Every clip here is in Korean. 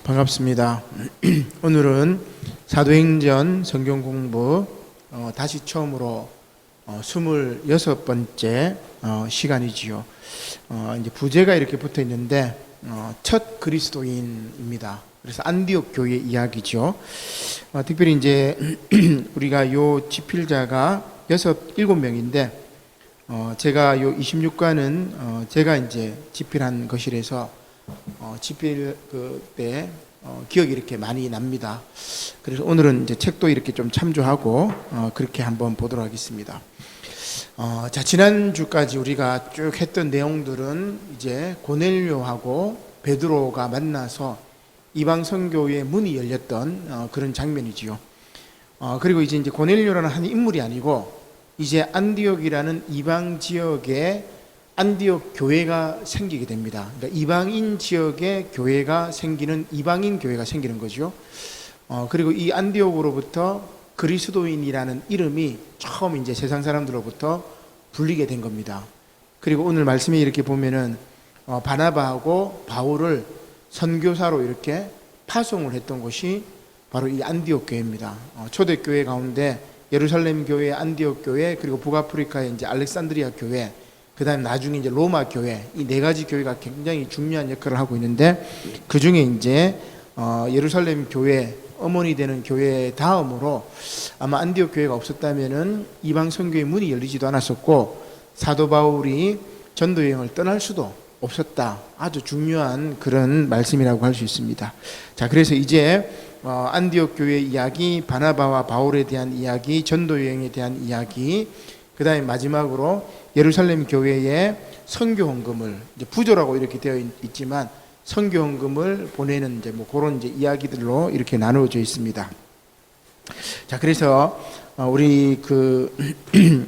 반갑습니다. 오늘은 사도행전 성경 공부 다시 처음으로 26번째 시간이지요. 이제 부제가 이렇게 붙어 있는데 첫 그리스도인입니다. 그래서 안디옥 교회 이야기죠. 특별히 이제 우리가 요 집필자가 7명인데 제가 요 26과는 제가 이제 집필한 것이라서 집필 그때 기억이 이렇게 많이 납니다. 그래서 오늘은 이제 책도 이렇게 좀 참조하고 그렇게 한번 보도록 하겠습니다. 자, 지난주까지 우리가 쭉 했던 내용들은 이제 고넬료하고 베드로가 만나서 이방 선교의 문이 열렸던 그런 장면이지요. 그리고 이제 고넬료라는 한 인물이 아니고 이제 안디옥이라는 이방 지역에 안디옥 교회가 생기게 됩니다. 그러니까 이방인 지역에 교회가 생기는 이방인 교회가 생기는 거죠. 그리고 이 안디옥으로부터 그리스도인이라는 이름이 처음 이제 세상 사람들로부터 불리게 된 겁니다. 그리고 오늘 말씀에 이렇게 보면은 바나바하고 바울을 선교사로 이렇게 파송을 했던 곳이 바로 이 안디옥 교회입니다. 초대교회 가운데 예루살렘 교회, 안디옥 교회, 그리고 북아프리카의 이제 알렉산드리아 교회, 그 다음에 나중에 이제 로마 교회, 이 네 가지 교회가 굉장히 중요한 역할을 하고 있는데, 그 중에 이제 예루살렘 교회, 어머니 되는 교회 다음으로 아마 안디옥 교회가 없었다면은 이방 선교의 문이 열리지도 않았었고, 사도 바울이 전도 여행을 떠날 수도 없었다. 아주 중요한 그런 말씀이라고 할 수 있습니다. 자, 그래서 이제 안디옥 교회 이야기, 바나바와 바울에 대한 이야기, 전도 여행에 대한 이야기, 그 다음에 마지막으로 예루살렘 교회에 선교 헌금을 이제 부조라고 이렇게 되어 있지만 선교 헌금을 보내는 이제 뭐 그런 이제 이야기들로 이렇게 나누어져 있습니다. 자, 그래서 우리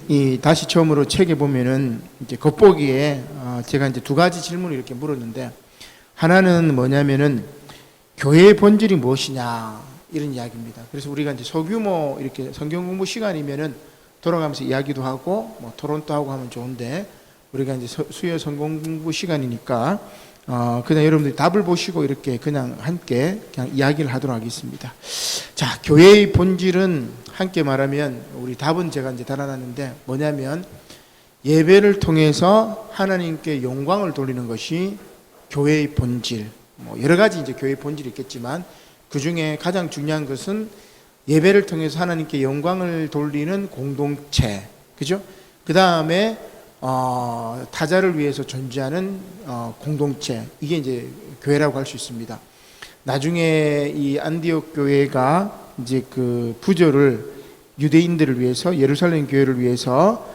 이 다시 처음으로 책에 보면은 이제 겉보기에 제가 이제 두 가지 질문을 이렇게 물었는데, 하나는 뭐냐면은 교회의 본질이 무엇이냐 이런 이야기입니다. 그래서 우리가 이제 소규모 이렇게 성경 공부 시간이면은 돌아가면서 이야기도 하고 뭐 토론도 하고 하면 좋은데, 우리가 이제 수요 성경 공부 시간이니까 그냥 여러분들이 답을 보시고 이렇게 그냥 함께 그냥 이야기를 하도록 하겠습니다. 자, 교회의 본질은 함께 말하면 우리 답은 제가 이제 달아놨는데 뭐냐면 예배를 통해서 하나님께 영광을 돌리는 것이 교회의 본질. 뭐 여러 가지 이제 교회의 본질이 있겠지만 그 중에 가장 중요한 것은 예배를 통해서 하나님께 영광을 돌리는 공동체, 그죠? 그 다음에 타자를 위해서 존재하는 공동체, 이게 이제 교회라고 할 수 있습니다. 나중에 이 안디옥 교회가 이제 그 부조를 유대인들을 위해서, 예루살렘 교회를 위해서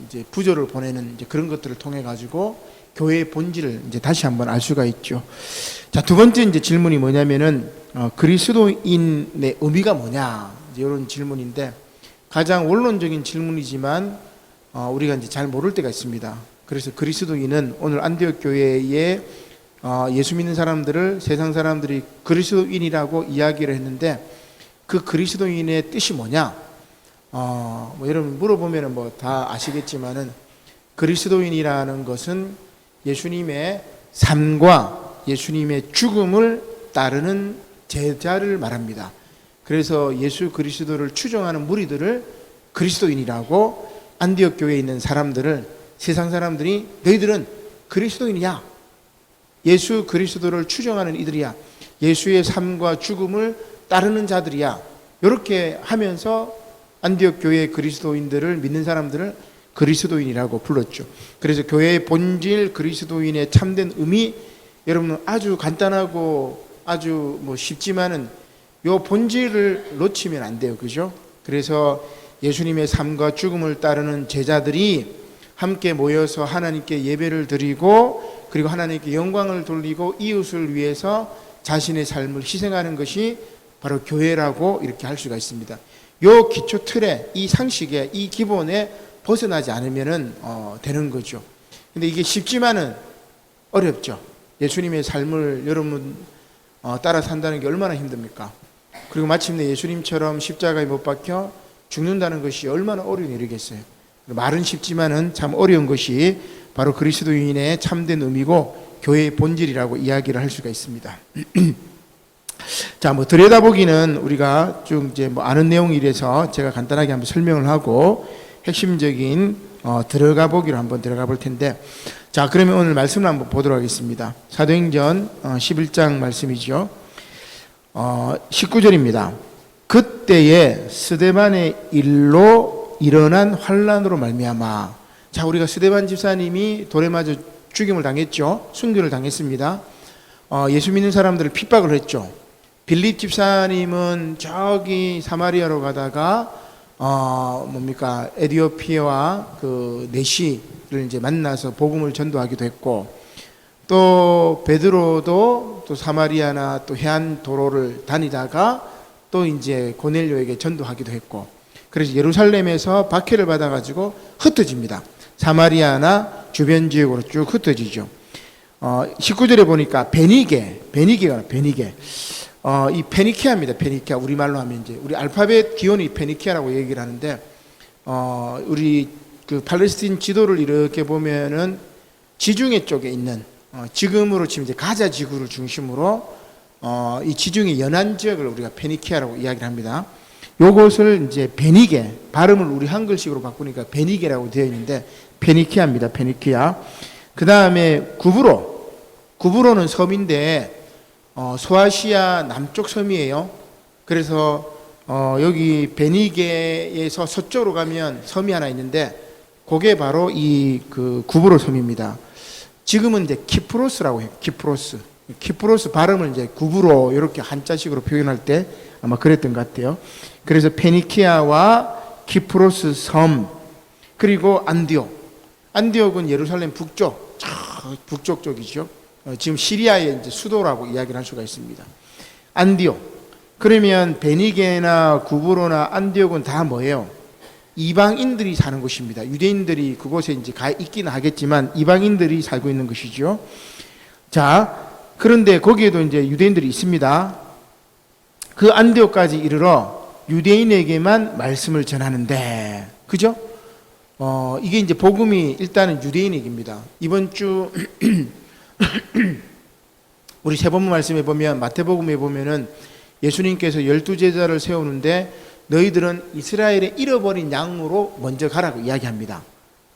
이제 부조를 보내는 이제 그런 것들을 통해 가지고 교회의 본질을 이제 다시 한번 알 수가 있죠. 자, 두 번째 이제 질문이 뭐냐면은 그리스도인의 의미가 뭐냐, 이제 이런 질문인데, 가장 원론적인 질문이지만 우리가 이제 잘 모를 때가 있습니다. 그래서 그리스도인은 오늘 안디옥 교회에 예수 믿는 사람들을 세상 사람들이 그리스도인이라고 이야기를 했는데, 그 그리스도인의 뜻이 뭐냐? 뭐 여러분 물어보면은 뭐 다 아시겠지만은 그리스도인이라는 것은 예수님의 삶과 예수님의 죽음을 따르는 제자를 말합니다. 그래서 예수 그리스도를 추종하는 무리들을 그리스도인이라고, 안디옥 교회에 있는 사람들을 세상 사람들이 너희들은 그리스도인이야, 예수 그리스도를 추종하는 이들이야, 예수의 삶과 죽음을 따르는 자들이야, 이렇게 하면서 안디옥 교회의 그리스도인들을 믿는 사람들을 그리스도인이라고 불렀죠. 그래서 교회의 본질, 그리스도인의 참된 의미, 여러분 아주 간단하고 아주 뭐 쉽지만은 요 본질을 놓치면 안 돼요, 그죠? 그래서 예수님의 삶과 죽음을 따르는 제자들이 함께 모여서 하나님께 예배를 드리고, 그리고 하나님께 영광을 돌리고 이웃을 위해서 자신의 삶을 희생하는 것이 바로 교회라고 이렇게 할 수가 있습니다. 요 기초 틀에, 이 상식에, 이 기본에 벗어나지 않으면은 되는 거죠. 근데 이게 쉽지만은 어렵죠. 예수님의 삶을 여러분 따라 산다는 게 얼마나 힘듭니까? 그리고 마침내 예수님처럼 십자가에 못 박혀 죽는다는 것이 얼마나 어려운 일이겠어요. 말은 쉽지만은 참 어려운 것이 바로 그리스도인의 참된 의미고 교회의 본질이라고 이야기를 할 수가 있습니다. 자, 뭐 들여다보기는 우리가 쭉 이제 뭐 아는 내용이라서 제가 간단하게 한번 설명을 하고 핵심적인 들어가 보기로 한번 들어가 볼 텐데, 자, 그러면 오늘 말씀을 한번 보도록 하겠습니다. 사도행전 11장 말씀이죠. 19절입니다. 그때에 스데반의 일로 일어난 환란으로 말미암아. 자, 우리가 스데반 집사님이 돌에 맞아 죽임을 당했죠. 순교를 당했습니다. 예수 믿는 사람들을 핍박을 했죠. 빌립 집사님은 저기 사마리아로 가다가 에디오피아와 그 네시를 이제 만나서 복음을 전도하기도 했고, 또 베드로도 또 사마리아나 또 해안 도로를 다니다가 또 이제 고넬료에게 전도하기도 했고, 그래서 예루살렘에서 박해를 받아가지고 흩어집니다. 사마리아나 주변 지역으로 쭉 흩어지죠. 19절에 보니까 베니게가 이 페니키아입니다. 페니키아, 우리말로 하면 이제 우리 알파벳 기원이 페니키아라고 얘기를 하는데, 우리 그 팔레스틴 지도를 이렇게 보면은 지중해 쪽에 있는 지금으로 치면 이제 가자 지구를 중심으로 이 지중해 연안 지역을 우리가 페니키아라고 이야기를 합니다. 요것을 이제 베니게, 발음을 우리 한글식으로 바꾸니까 베니게라고 되어 있는데 페니키아입니다. 페니키아. 그 다음에 구브로는 섬인데 소아시아 남쪽 섬이에요. 그래서 여기 베니게에서 서쪽으로 가면 섬이 하나 있는데 그게 바로 이 그 구브로 섬입니다. 지금은 이제 키프로스라고 해요. 키프로스 발음을 이제 구브로 이렇게 한자식으로 표현할 때 아마 그랬던 것 같아요. 그래서 페니키아와 키프로스 섬, 그리고 안디옥은 예루살렘 북쪽 쪽이죠. 지금 시리아의 이제 수도라고 이야기를 할 수가 있습니다. 안디옥. 그러면 베니게나 구브로나 안디옥은 다 뭐예요? 이방인들이 사는 곳입니다. 유대인들이 그곳에 이제 가 있기는 하겠지만 이방인들이 살고 있는 것이죠. 자, 그런데 거기에도 이제 유대인들이 있습니다. 그 안디옥까지 이르러 유대인에게만 말씀을 전하는데, 그죠? 이게 이제 복음이 일단은 유대인에게입니다. 이번 주 우리 세번문 말씀에 보면, 마태복음에 보면은 예수님께서 12제자를 세우는데 너희들은 이스라엘의 잃어버린 양으로 먼저 가라고 이야기합니다.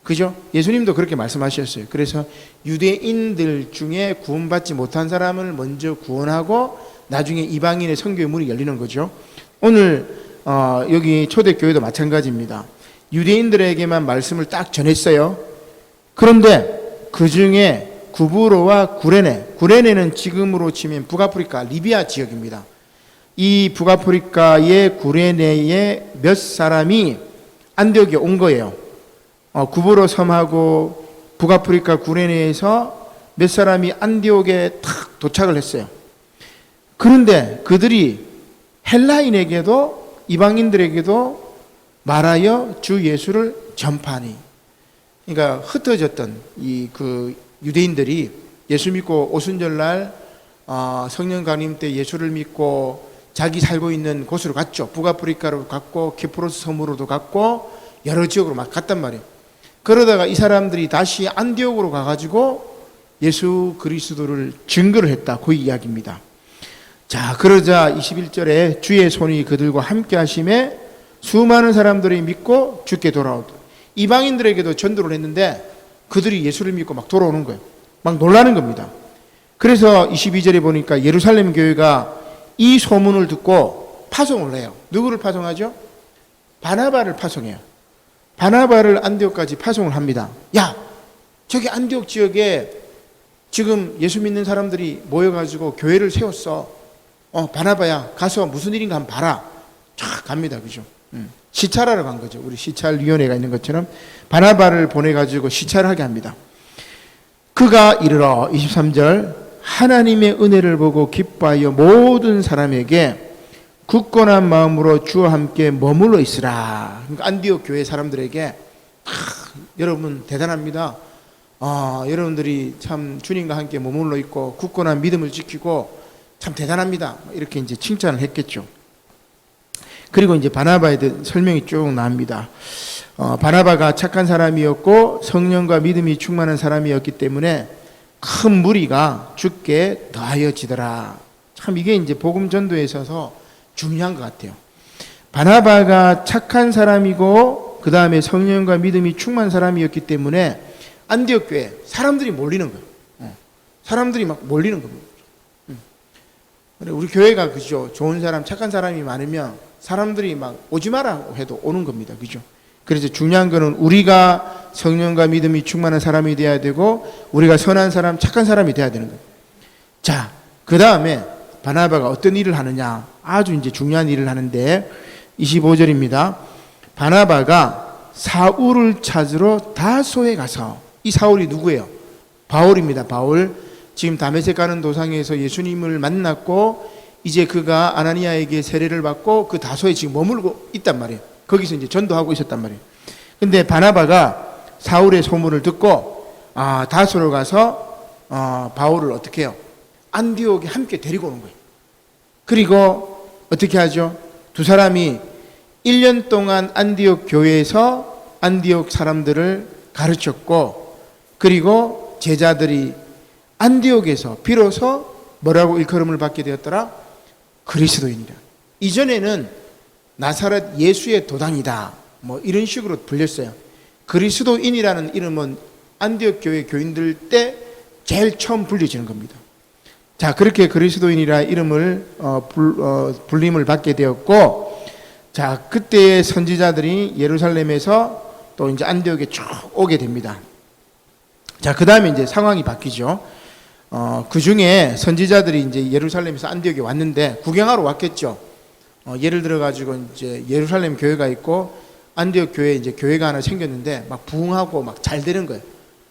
그죠? 예수님도 그렇게 말씀하셨어요. 그래서 유대인들 중에 구원받지 못한 사람을 먼저 구원하고 나중에 이방인의 선교의 문이 열리는 거죠. 오늘 여기 초대교회도 마찬가지입니다. 유대인들에게만 말씀을 딱 전했어요. 그런데 그 중에 구브로와 구레네는 지금으로 치면 북아프리카 리비아 지역입니다. 이 북아프리카의 구레네의 몇 사람이 안디옥에 온 거예요. 구브로 섬하고 북아프리카 구레네에서 몇 사람이 안디옥에 탁 도착을 했어요. 그런데 그들이 헬라인에게도 이방인들에게도 말하여 주 예수를 전파하니, 그러니까 흩어졌던 이 그 유대인들이 예수 믿고 오순절날 성령 강림 때 예수를 믿고 자기 살고 있는 곳으로 갔죠. 북아프리카로 갔고 키프로스 섬으로도 갔고 여러 지역으로 막 갔단 말이에요. 그러다가 이 사람들이 다시 안디옥으로 가가지고 예수 그리스도를 증거를 했다, 그 이야기입니다. 자, 그러자 21절에 주의 손이 그들과 함께 하심에 수많은 사람들이 믿고 주께 돌아오더라. 이방인들에게도 전도를 했는데 그들이 예수를 믿고 막 돌아오는 거예요. 막 놀라는 겁니다. 그래서 22절에 보니까 예루살렘 교회가 이 소문을 듣고 파송을 해요. 누구를 파송하죠? 바나바를 파송해요. 바나바를 안디옥까지 파송을 합니다. 야, 저기 안디옥 지역에 지금 예수 믿는 사람들이 모여가지고 교회를 세웠어. 바나바야, 가서 무슨 일인가 한번 봐라. 쫙 갑니다. 그죠? 시찰하러 간 거죠. 우리 시찰위원회가 있는 것처럼 바나바를 보내가지고 시찰을 하게 합니다. 그가 이르러 23절 하나님의 은혜를 보고 기뻐하여 모든 사람에게 굳건한 마음으로 주와 함께 머물러 있으라. 그러니까 안디옥 교회 사람들에게 여러분 대단합니다. 여러분들이 참 주님과 함께 머물러 있고 굳건한 믿음을 지키고 참 대단합니다. 이렇게 이제 칭찬을 했겠죠. 그리고 이제 바나바에 대한 설명이 쭉 나옵니다. 바나바가 착한 사람이었고 성령과 믿음이 충만한 사람이었기 때문에 큰 무리가 죽게 더하여지더라. 참 이게 이제 복음 전도에 있어서 중요한 것 같아요. 바나바가 착한 사람이고 그 다음에 성령과 믿음이 충만한 사람이었기 때문에 안디옥 교회 사람들이 몰리는 거예요. 사람들이 막 몰리는 겁니다. 우리 교회가 그죠? 좋은 사람, 착한 사람이 많으면 사람들이 막 오지 마라 해도 오는 겁니다. 그죠? 그래서 중요한 거는 우리가 성령과 믿음이 충만한 사람이 되어야 되고 우리가 선한 사람, 착한 사람이 되어야 되는 거예요. 자, 그 다음에 바나바가 어떤 일을 하느냐? 아주 이제 중요한 일을 하는데 25절입니다. 바나바가 사울을 찾으러 다소에 가서, 이 사울이 누구예요? 바울입니다. 바울. 지금 다메섹 가는 도상에서 예수님을 만났고 이제 그가 아나니아에게 세례를 받고 그 다소에 지금 머물고 있단 말이에요. 거기서 이제 전도하고 있었단 말이에요. 근데 바나바가 사울의 소문을 듣고 다소로 가서 바울을 어떻게 해요? 안디옥에 함께 데리고 오는 거예요. 그리고 어떻게 하죠? 두 사람이 1년 동안 안디옥 교회에서 안디옥 사람들을 가르쳤고, 그리고 제자들이 안디옥에서 비로소 뭐라고 일컬음을 받게 되었더라? 그리스도인이라. 이전에는 나사렛 예수의 도당이다 뭐 이런 식으로 불렸어요. 그리스도인이라는 이름은 안디옥 교회 교인들 때 제일 처음 불려지는 겁니다. 자, 그렇게 그리스도인이라 이름을 불림을 받게 되었고, 자, 그때의 선지자들이 예루살렘에서 또 이제 안디옥에 쭉 오게 됩니다. 자, 그 다음에 이제 상황이 바뀌죠. 그 중에 선지자들이 이제 예루살렘에서 안디옥에 왔는데 구경하러 왔겠죠. 예를 들어 가지고 이제 예루살렘 교회가 있고 안디옥 교회에 이제 교회가 하나 생겼는데 막 부흥하고 막 잘 되는 거예요.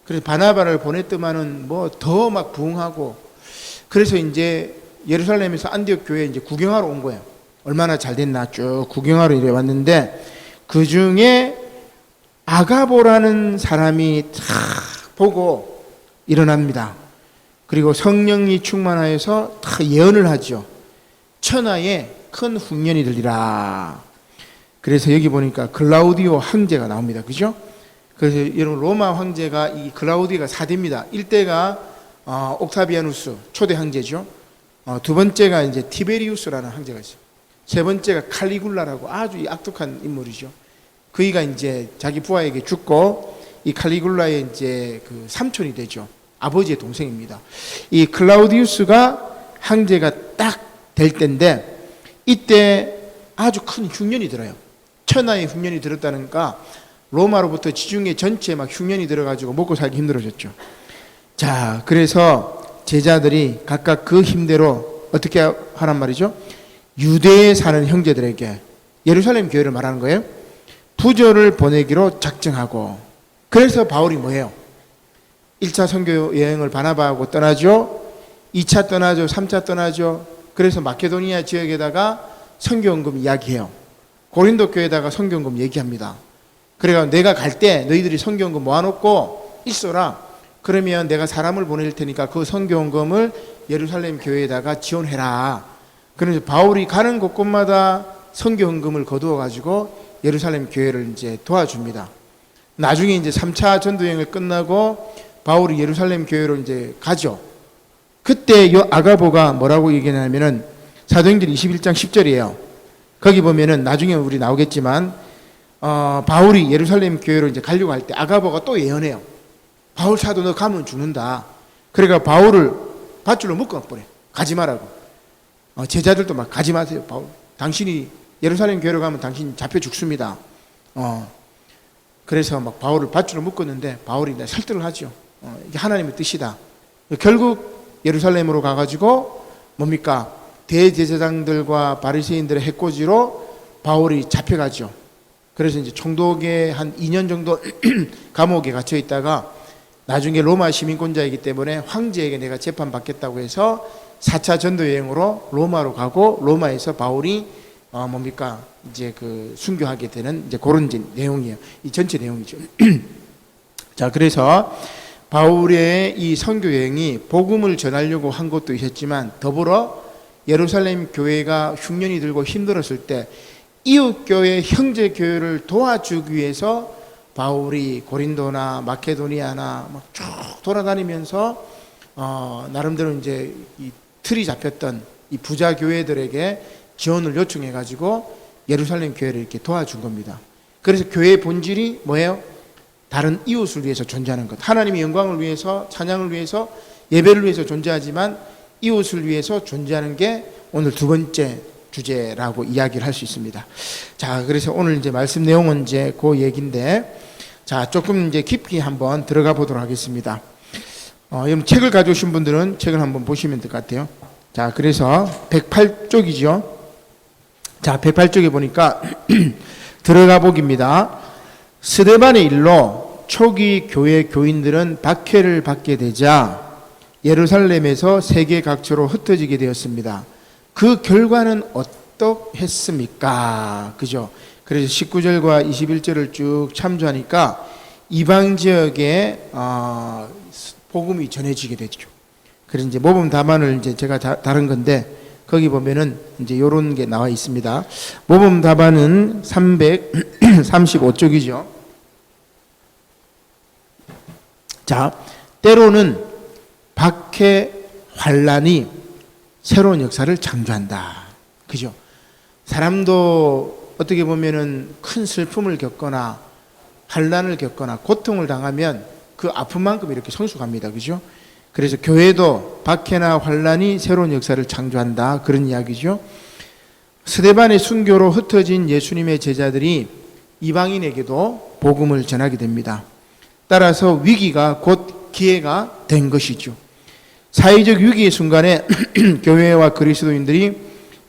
그래서 바나바를 보냈더만은 뭐 더 막 부흥하고, 그래서 이제 예루살렘에서 안디옥 교회에 이제 구경하러 온 거예요. 얼마나 잘 됐나 쭉 구경하러 이래 왔는데 그 중에 아가보라는 사람이 탁 보고 일어납니다. 그리고 성령이 충만하여서 다 예언을 하죠. 천하에 큰 흉년이 들리라. 그래서 여기 보니까 글라우디오 황제가 나옵니다. 그죠? 그래서 여러분 로마 황제가 이 글라우디오가 4대입니다. 1대가 옥타비아누스 초대 황제죠. 두 번째가 이제 티베리우스라는 황제가 있어요. 세 번째가 칼리굴라라고 아주 악독한 인물이죠. 그이가 이제 자기 부하에게 죽고 이 칼리굴라의 이제 그 삼촌이 되죠. 아버지의 동생입니다. 이 클라우디우스가 황제가 딱 될 때인데 이때 아주 큰 흉년이 들어요. 천하의 흉년이 들었다니까 로마로부터 지중해 전체에 막 흉년이 들어가지고 먹고 살기 힘들어졌죠. 자, 그래서 제자들이 각각 그 힘대로 어떻게 하란 말이죠? 유대에 사는 형제들에게, 예루살렘 교회를 말하는 거예요, 부조를 보내기로 작정하고, 그래서 바울이 뭐예요? 1차 선교 여행을 바나바하고 떠나죠. 2차 떠나죠. 3차 떠나죠. 그래서 마케도니아 지역에다가 선교헌금 이야기해요. 고린도 교회에다가 선교헌금 얘기합니다. 그래가 내가 갈 때 너희들이 선교헌금 모아놓고 있어라. 그러면 내가 사람을 보낼 테니까 그 선교헌금을 예루살렘 교회에다가 지원해라. 그래서 바울이 가는 곳곳마다 선교헌금을 거두어 가지고 예루살렘 교회를 이제 도와줍니다. 나중에 이제 3차 전도여행을 끝나고 바울이 예루살렘 교회로 이제 가죠. 그때 이 아가보가 뭐라고 얘기하냐면은 사도행전 21장 10절이에요. 거기 보면은 나중에 우리 나오겠지만 바울이 예루살렘 교회로 이제 가려고 할 때 아가보가 또 예언해요. 바울 사도 너 가면 죽는다. 그러니까 바울을 밧줄로 묶어버려. 가지 마라고. 제자들도 막 가지 마세요. 바울, 당신이 예루살렘 교회로 가면 당신 잡혀 죽습니다. 그래서 막 바울을 밧줄로 묶었는데 바울이 설득을 하죠. 이게 하나님의 뜻이다. 결국 예루살렘으로 가가지고 뭡니까? 대제사장들과 바리새인들의 해코지로 바울이 잡혀가죠. 그래서 이제 총독에 한 2년 정도 감옥에 갇혀 있다가 나중에 로마 시민권자이기 때문에 황제에게 내가 재판받겠다고 해서 4차 전도 여행으로 로마로 가고 로마에서 바울이 뭡니까? 이제 그 순교하게 되는 이제 그런 내용이에요. 이 전체 내용이죠. 자, 그래서 바울의 이 선교 여행이 복음을 전하려고 한 것도 있었지만 더불어 예루살렘 교회가 흉년이 들고 힘들었을 때 이웃 교회, 형제 교회를 도와주기 위해서 바울이 고린도나 마케도니아나 막 쭉 돌아다니면서 나름대로 이제 이 틀이 잡혔던 이 부자 교회들에게 지원을 요청해 가지고 예루살렘 교회를 이렇게 도와준 겁니다. 그래서 교회의 본질이 뭐예요? 다른 이웃을 위해서 존재하는 것. 하나님의 영광을 위해서, 찬양을 위해서, 예배를 위해서 존재하지만 이웃을 위해서 존재하는 게 오늘 두 번째 주제라고 이야기를 할 수 있습니다. 자, 그래서 오늘 이제 말씀 내용은 이제 그 얘기인데, 자, 조금 이제 깊이 한번 들어가 보도록 하겠습니다. 여러분 책을 가져오신 분들은 책을 한번 보시면 될 것 같아요. 자, 그래서 108쪽이죠. 자, 108쪽에 보니까 들어가 보기입니다. 스데반의 일로 초기 교회 교인들은 박해를 받게 되자 예루살렘에서 세계 각처로 흩어지게 되었습니다. 그 결과는 어떠했습니까? 그죠? 그래서 19절과 21절을 쭉 참조하니까 이방 지역에 복음이 전해지게 되죠. 그래서 이제 모범 답안을 이제 제가 다른 건데 거기 보면은 이제 요런 게 나와 있습니다. 모범 답안은 335쪽이죠. 자, 때로는 박해 환란이 새로운 역사를 창조한다. 그죠? 사람도 어떻게 보면은 큰 슬픔을 겪거나 환란을 겪거나 고통을 당하면 그 아픔만큼 이렇게 성숙합니다. 그죠? 그래서 교회도 박해나 환란이 새로운 역사를 창조한다. 그런 이야기죠. 스데반의 순교로 흩어진 예수님의 제자들이 이방인에게도 복음을 전하게 됩니다. 따라서 위기가 곧 기회가 된 것이죠. 사회적 위기의 순간에 교회와 그리스도인들이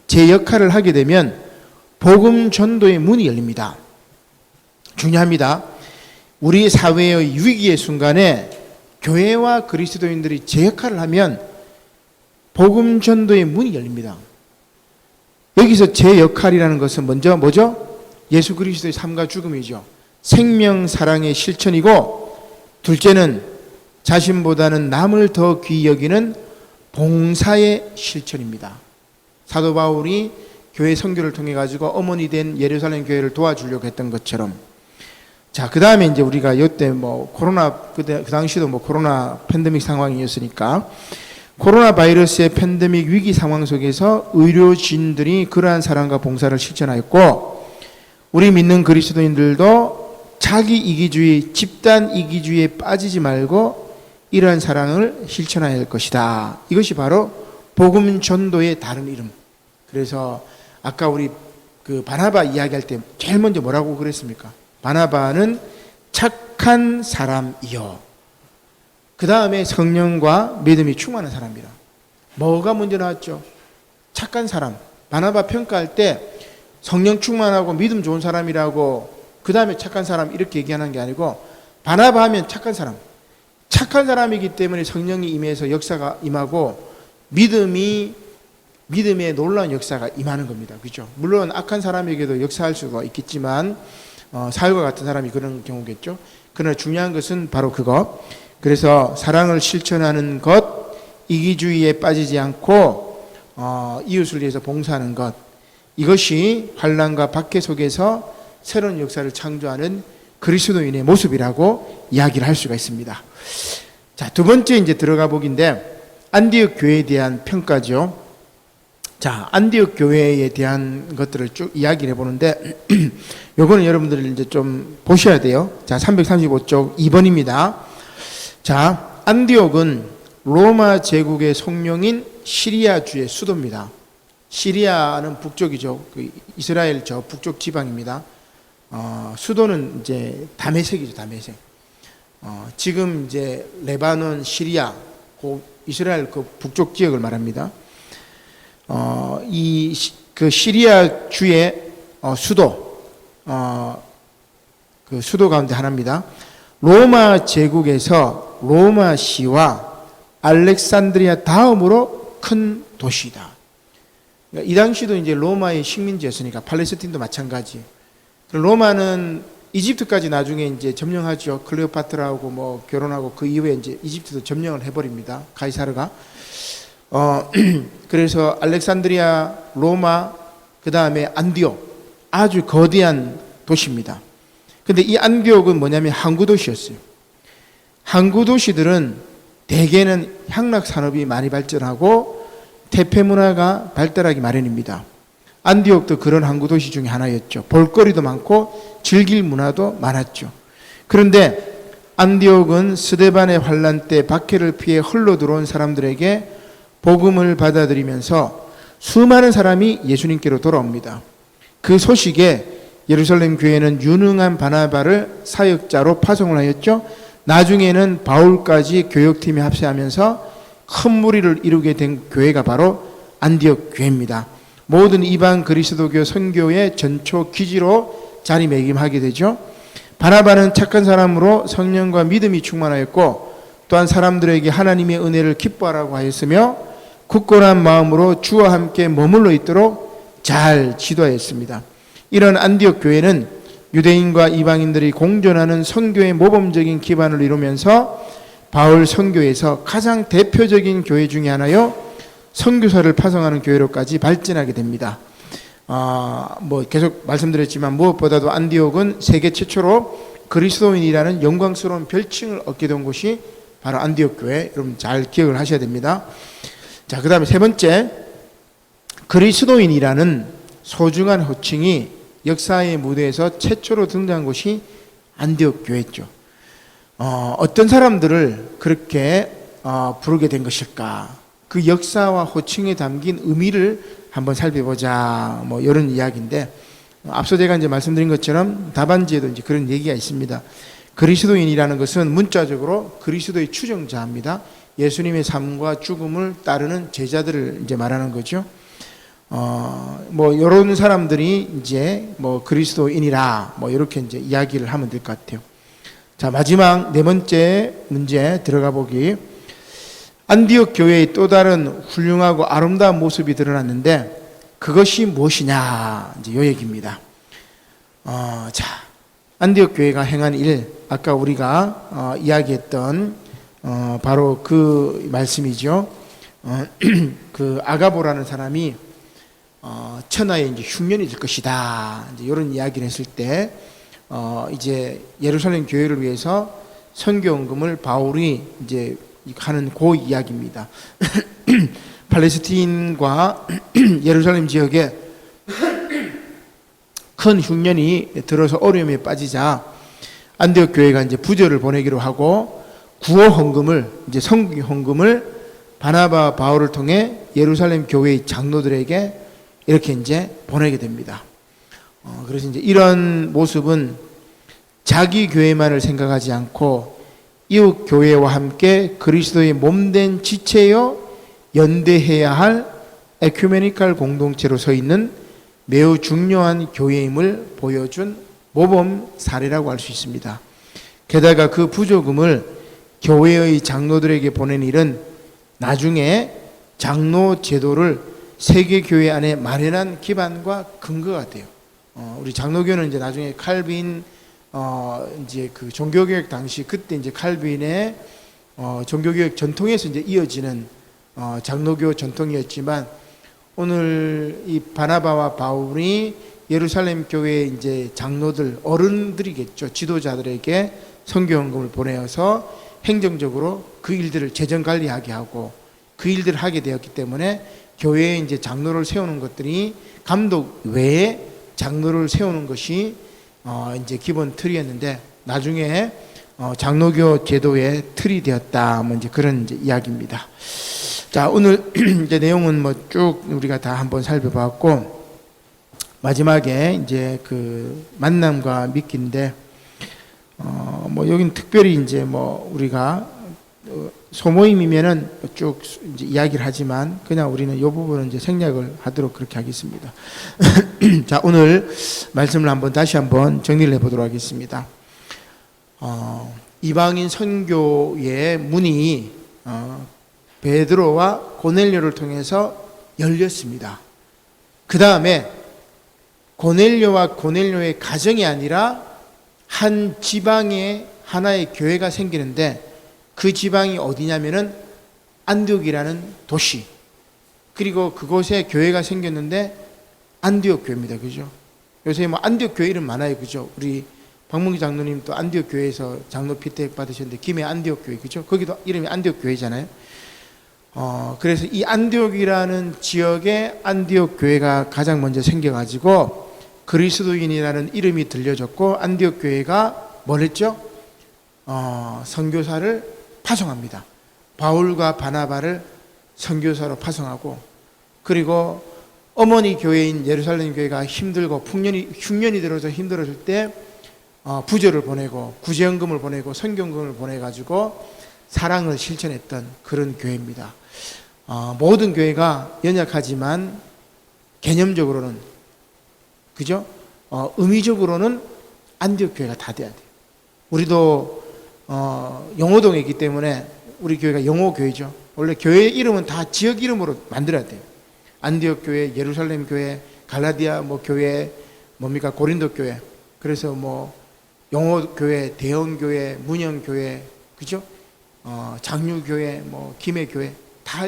제 역할을 하게 되면 복음 전도의 문이 열립니다. 중요합니다. 우리 사회의 위기의 순간에 교회와 그리스도인들이 제 역할을 하면 복음 전도의 문이 열립니다. 여기서 제 역할이라는 것은 먼저 뭐죠? 예수 그리스도의 삶과 죽음이죠. 생명 사랑의 실천이고, 둘째는 자신보다는 남을 더 귀히 여기는 봉사의 실천입니다. 사도 바울이 교회 선교를 통해 가지고 어머니 된 예루살렘 교회를 도와주려고 했던 것처럼. 자, 그 다음에 이제 우리가 이때 뭐 코로나, 그 당시도 뭐 코로나 팬데믹 상황이었으니까 코로나 바이러스의 팬데믹 위기 상황 속에서 의료진들이 그러한 사랑과 봉사를 실천하였고, 우리 믿는 그리스도인들도 자기 이기주의, 집단 이기주의에 빠지지 말고 이러한 사랑을 실천해야 할 것이다. 이것이 바로 복음 전도의 다른 이름. 그래서 아까 우리 그 바나바 이야기할 때 제일 먼저 뭐라고 그랬습니까? 바나바는 착한 사람이요, 그 다음에 성령과 믿음이 충만한 사람이라. 뭐가 먼저 나왔죠? 착한 사람. 바나바 평가할 때 성령 충만하고 믿음 좋은 사람이라고, 그 다음에 착한 사람 이렇게 얘기하는 게 아니고, 바나바 하면 착한 사람. 착한 사람이기 때문에 성령이 임해서 역사가 임하고 믿음의 놀라운 역사가 임하는 겁니다. 그렇죠? 물론 악한 사람에게도 역사할 수가 있겠지만 사울과 같은 사람이 그런 경우겠죠. 그러나 중요한 것은 바로 그거. 그래서 사랑을 실천하는 것, 이기주의에 빠지지 않고 이웃을 위해서 봉사하는 것, 이것이 환난과 박해 속에서 새로운 역사를 창조하는 그리스도인의 모습이라고 이야기를 할 수가 있습니다. 자, 두 번째 이제 들어가 보기인데, 안디옥 교회에 대한 평가죠. 자, 안디옥 교회에 대한 것들을 쭉 이야기를 해보는데, 요거는 여러분들 이제 좀 보셔야 돼요. 자, 335쪽 2번입니다. 자, 안디옥은 로마 제국의 속령인 시리아주의 수도입니다. 시리아는 북쪽이죠. 그 이스라엘 저 북쪽 지방입니다. 수도는 이제 다메섹이죠, 다메섹. 지금 이제 레바논, 시리아, 이스라엘 그 북쪽 지역을 말합니다. 그 시리아 주의 수도, 그 수도 가운데 하나입니다. 로마 제국에서 로마시와 알렉산드리아 다음으로 큰 도시이다. 그러니까 이 당시도 이제 로마의 식민지였으니까 팔레스틴도 마찬가지. 로마는 이집트까지 나중에 이제 점령하죠. 클레오파트라하고 뭐 결혼하고 그 이후에 이제 이집트도 점령을 해버립니다. 가이사르가. 그래서 알렉산드리아, 로마, 그 다음에 안디옥, 아주 거대한 도시입니다. 근데 이 안디옥은 뭐냐면 항구 도시였어요. 항구 도시들은 대개는 향락 산업이 많이 발전하고 태폐 문화가 발달하기 마련입니다. 안디옥도 그런 항구 도시 중에 하나였죠. 볼거리도 많고 즐길 문화도 많았죠. 그런데 안디옥은 스데반의 환란 때 박해를 피해 흘러 들어온 사람들에게 복음을 받아들이면서 수많은 사람이 예수님께로 돌아옵니다. 그 소식에 예루살렘 교회는 유능한 바나바를 사역자로 파송을 하였죠. 나중에는 바울까지 교역팀에 합세하면서 큰 무리를 이루게 된 교회가 바로 안디옥 교회입니다. 모든 이방 그리스도교 선교의 전초 기지로 자리매김하게 되죠. 바나바는 착한 사람으로 성령과 믿음이 충만하였고 또한 사람들에게 하나님의 은혜를 기뻐하라고 하였으며 굳건한 마음으로 주와 함께 머물러 있도록 잘 지도하였습니다. 이런 안디옥 교회는 유대인과 이방인들이 공존하는 선교의 모범적인 기반을 이루면서 바울 선교에서 가장 대표적인 교회 중에 하나요, 선교사를 파송하는 교회로까지 발전하게 됩니다. 계속 말씀드렸지만 무엇보다도 안디옥은 세계 최초로 그리스도인이라는 영광스러운 별칭을 얻게 된 곳이 바로 안디옥 교회. 여러분 잘 기억을 하셔야 됩니다. 자, 그 다음에 세 번째, 그리스도인이라는 소중한 호칭이 역사의 무대에서 최초로 등장한 곳이 안디옥 교회였죠. 어떤 사람들을 그렇게 부르게 된 것일까? 그 역사와 호칭에 담긴 의미를 한번 살펴보자. 이런 이야기인데, 앞서 제가 이제 말씀드린 것처럼 답안지에도 이제 그런 얘기가 있습니다. 그리스도인이라는 것은 문자적으로 그리스도의 추종자입니다. 예수님의 삶과 죽음을 따르는 제자들을 이제 말하는 거죠. 이런 사람들이 이제 그리스도인이라 이렇게 이제 이야기를 하면 될 것 같아요. 자, 마지막 네 번째 문제 들어가 보기. 안디옥 교회의 또 다른 훌륭하고 아름다운 모습이 드러났는데 그것이 무엇이냐, 이제 요 얘기입니다. 자, 안디옥 교회가 행한 일, 아까 우리가 이야기했던 바로 그 말씀이죠. 그 아가보라는 사람이 천하의 이제 흉년이 될 것이다, 이제 이런 이야기를 했을 때 이제 예루살렘 교회를 위해서 선교헌금을 바울이 이제 하는 그 이야기입니다. 팔레스틴과 예루살렘 지역에 큰 흉년이 들어서 어려움에 빠지자 안디옥 교회가 이제 부조를 보내기로 하고 구호 헌금을, 이제 성교 헌금을 바나바 바울을 통해 예루살렘 교회의 장로들에게 이렇게 이제 보내게 됩니다. 그래서 이제 이런 모습은 자기 교회만을 생각하지 않고 이웃 교회와 함께 그리스도의 몸된 지체여 연대해야 할 에큐메니칼 공동체로 서 있는 매우 중요한 교회임을 보여준 모범 사례라고 할 수 있습니다. 게다가 그 부조금을 교회의 장로들에게 보낸 일은 나중에 장로 제도를 세계 교회 안에 마련한 기반과 근거가 돼요. 우리 장로교는 이제 나중에 칼빈 이제 그 종교개혁 당시 그때 이제 칼빈의 종교개혁 전통에서 이제 이어지는 장로교 전통이었지만, 오늘 이 바나바와 바울이 예루살렘 교회 이제 장로들, 어른들이겠죠, 지도자들에게 선교헌금을 보내어서 행정적으로 그 일들을 재정 관리하게 하고 그 일들을 하게 되었기 때문에 교회에 이제 장로를 세우는 것들이 감독 외에 장로를 세우는 것이 이제 기본 틀이었는데 나중에 장로교 제도의 틀이 되었다. 이제 그런 이제 이야기입니다. 자, 오늘 이제 내용은 쭉 우리가 다 한번 살펴봤고, 마지막에 이제 그 만남과 믿기인데, 여긴 특별히 이제 우리가 소모임이면은 쭉 이제 이야기를 하지만 그냥 우리는 이 부분은 이제 생략을 하도록 그렇게 하겠습니다. 자, 오늘 말씀을 다시 한번 정리를 해보도록 하겠습니다. 이방인 선교의 문이 베드로와 고넬료를 통해서 열렸습니다. 그 다음에 고넬료와 고넬료의 가정이 아니라 한 지방에 하나의 교회가 생기는데, 그 지방이 어디냐면은 안디옥이라는 도시, 그리고 그곳에 교회가 생겼는데 안디옥 교회입니다. 그죠? 요새 안디옥 교회 이름 많아요. 그죠? 우리 박문기 장로님 또 안디옥 교회에서 장로 피택 받으셨는데 김해 안디옥 교회 그죠? 거기도 이름이 안디옥 교회잖아요. 그래서 이 안디옥이라는 지역에 안디옥 교회가 가장 먼저 생겨가지고 그리스도인이라는 이름이 들려졌고 안디옥 교회가 뭘 했죠? 선교사를 파송합니다. 바울과 바나바를 선교사로 파송하고, 그리고 어머니 교회인 예루살렘 교회가 힘들고 흉년이 들어서 힘들어질 때 부조를 보내고 구제연금을 보내고 선교금을 보내가지고 사랑을 실천했던 그런 교회입니다. 모든 교회가 연약하지만 개념적으로는 그죠? 의미적으로는 안디옥 교회가 다 돼야 돼요. 우리도 영호동에 있기 때문에 우리 교회가 영호교회죠. 원래 교회 이름은 다 지역 이름으로 만들어야 돼요. 안디옥 교회, 예루살렘 교회, 갈라디아 교회, 고린도 교회. 그래서 영호교회, 대형교회, 문영교회, 그죠? 장유교회, 김해교회 다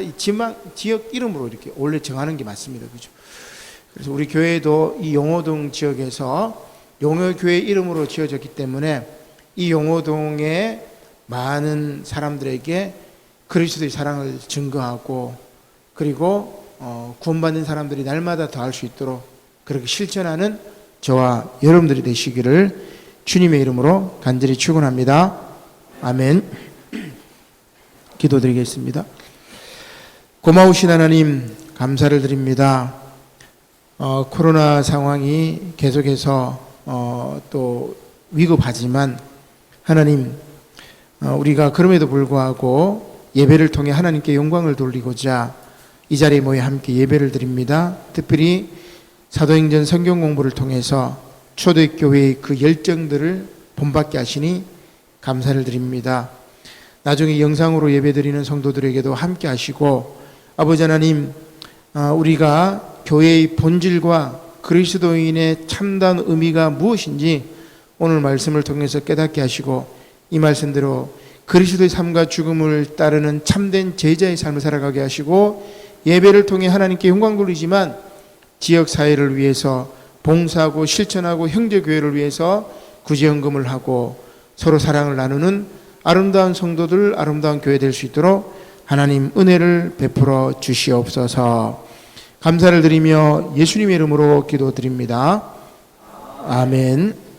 지역 이름으로 이렇게 원래 정하는 게 맞습니다. 그죠? 그래서 우리 교회도 이 영호동 지역에서 영호교회 이름으로 지어졌기 때문에 이 영호동에 많은 사람들에게 그리스도의 사랑을 증거하고, 그리고 구원받는 사람들이 날마다 더할 수 있도록 그렇게 실천하는 저와 여러분들이 되시기를 주님의 이름으로 간절히 축원합니다. 아멘. 기도드리겠습니다. 고마우신 하나님 감사를 드립니다. 코로나 상황이 계속해서 또 위급하지만 하나님, 우리가 그럼에도 불구하고 예배를 통해 하나님께 영광을 돌리고자 이 자리에 모여 함께 예배를 드립니다. 특별히 사도행전 성경 공부를 통해서 초대교회의 그 열정들을 본받게 하시니 감사를 드립니다. 나중에 영상으로 예배드리는 성도들에게도 함께 하시고, 아버지 하나님, 우리가 교회의 본질과 그리스도인의 참다운 의미가 무엇인지 오늘 말씀을 통해서 깨닫게 하시고, 이 말씀대로 그리스도의 삶과 죽음을 따르는 참된 제자의 삶을 살아가게 하시고, 예배를 통해 하나님께 영광 돌리지만 지역사회를 위해서 봉사하고 실천하고 형제교회를 위해서 구제연금을 하고 서로 사랑을 나누는 아름다운 성도들, 아름다운 교회 될 수 있도록 하나님 은혜를 베풀어 주시옵소서. 감사를 드리며 예수님의 이름으로 기도드립니다. 아멘.